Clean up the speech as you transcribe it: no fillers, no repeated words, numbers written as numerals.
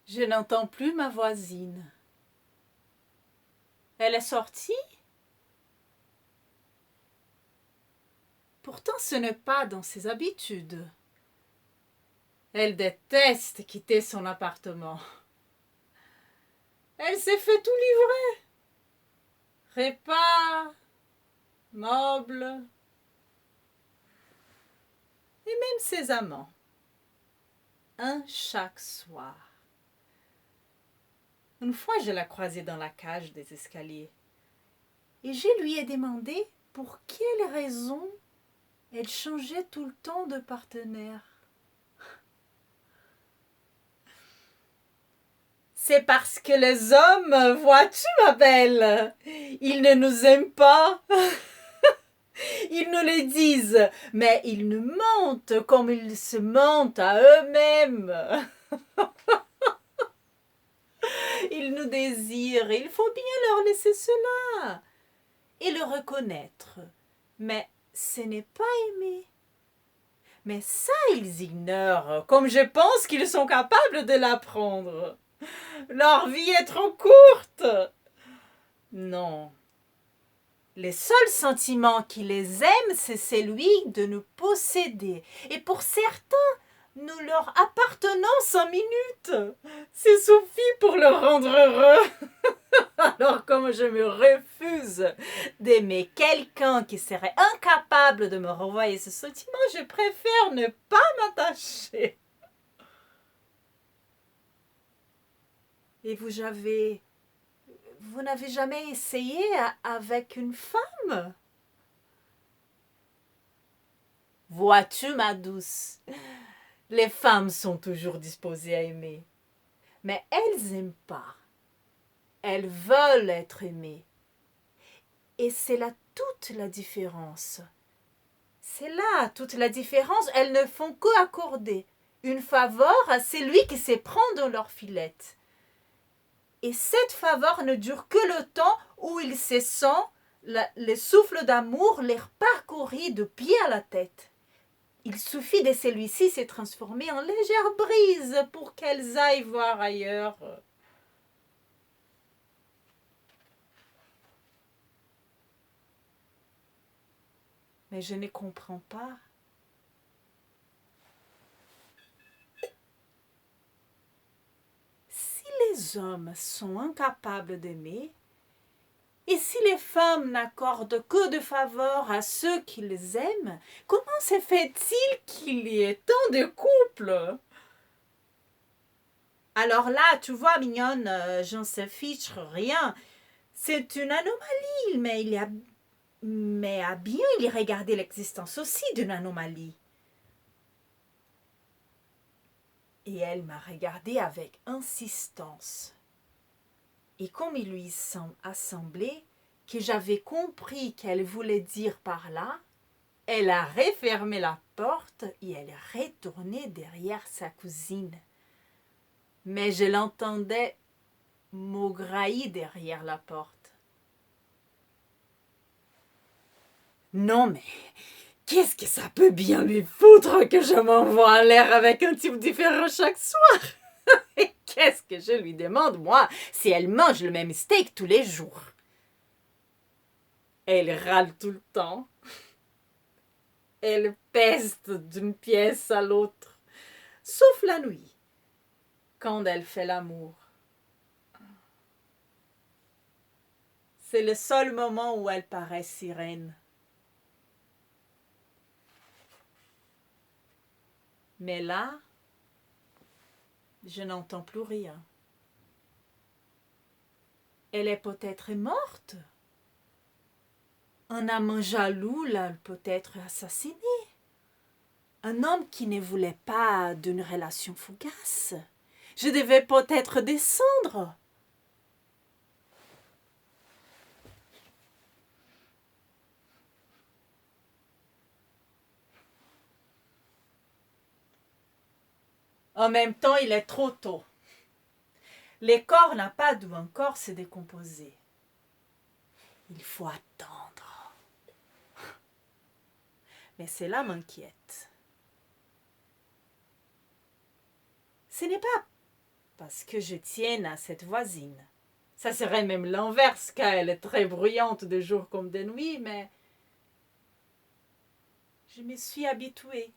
Je n'entends plus ma voisine. Elle est sortie? Pourtant, ce n'est pas dans ses habitudes. Elle déteste quitter son appartement. Elle s'est fait tout livrer. Repas, meubles, et même ses amants. Un chaque soir. Une fois, je l'ai croisée dans la cage des escaliers. Et je lui ai demandé pour quelle raison elle changeait tout le temps de partenaire. C'est parce que les hommes, vois-tu, ma belle, ils ne nous aiment pas. Ils nous le disent, mais ils nous mentent comme ils se mentent à eux-mêmes. Ils nous désirent, il faut bien leur laisser cela et le reconnaître. Mais ce n'est pas aimer. Mais ça, ils ignorent, comme je pense qu'ils sont capables de l'apprendre. Leur vie est trop courte. Non. Les seuls sentiments qui les aiment, c'est celui de nous posséder. Et pour certains, nous leur appartenons 5 minutes. C'est suffit pour le rendre heureux. Alors comme je me refuse d'aimer quelqu'un qui serait incapable de me renvoyer ce sentiment, je préfère ne pas m'attacher. Et vous n'avez jamais essayé avec une femme? Vois-tu, ma douce, les femmes sont toujours disposées à aimer. Mais elles n'aiment pas. Elles veulent être aimées. Et c'est là toute la différence. C'est là toute la différence. Elles ne font qu'accorder une faveur à celui qui se prend dans leur filette. Et cette faveur ne dure que le temps où il se sent le souffle d'amour leur parcourir de pied à la tête. Il suffit de celui-ci se transformer en légère brise pour qu'elles aillent voir ailleurs. Mais je ne comprends pas. Si les hommes sont incapables d'aimer, et si les femmes n'accordent que de faveurs à ceux qui les aiment, comment se fait-il qu'il y ait tant de couples? Alors là, tu vois, mignonne, j'en sais fiche rien. C'est une anomalie, mais à bien y regarder l'existence aussi d'une anomalie. Et elle m'a regardé avec insistance. Et comme il lui a semblé que j'avais compris qu'elle voulait dire par là, elle a refermé la porte et elle est retournée derrière sa cousine. Mais je l'entendais maugrailler derrière la porte. Non mais, qu'est-ce que ça peut bien lui foutre que je m'envoie en l'air avec un type différent chaque soir? Et qu'est-ce que je lui demande, moi, si elle mange le même steak tous les jours? Elle râle tout le temps. Elle peste d'une pièce à l'autre. Sauf la nuit, quand elle fait l'amour. C'est le seul moment où elle paraît sirène. Mais là, je n'entends plus rien. Elle est peut-être morte. Un amant jaloux l'a peut-être assassinée. Un homme qui ne voulait pas d'une relation fugace. Je devais peut-être descendre. En même temps, il est trop tôt. Le corps n'a pas dû encore se décomposer. Il faut attendre. Mais cela m'inquiète. Ce n'est pas parce que je tienne à cette voisine. Ça serait même l'inverse, car elle est très bruyante de jour comme de nuit, mais je me suis habituée.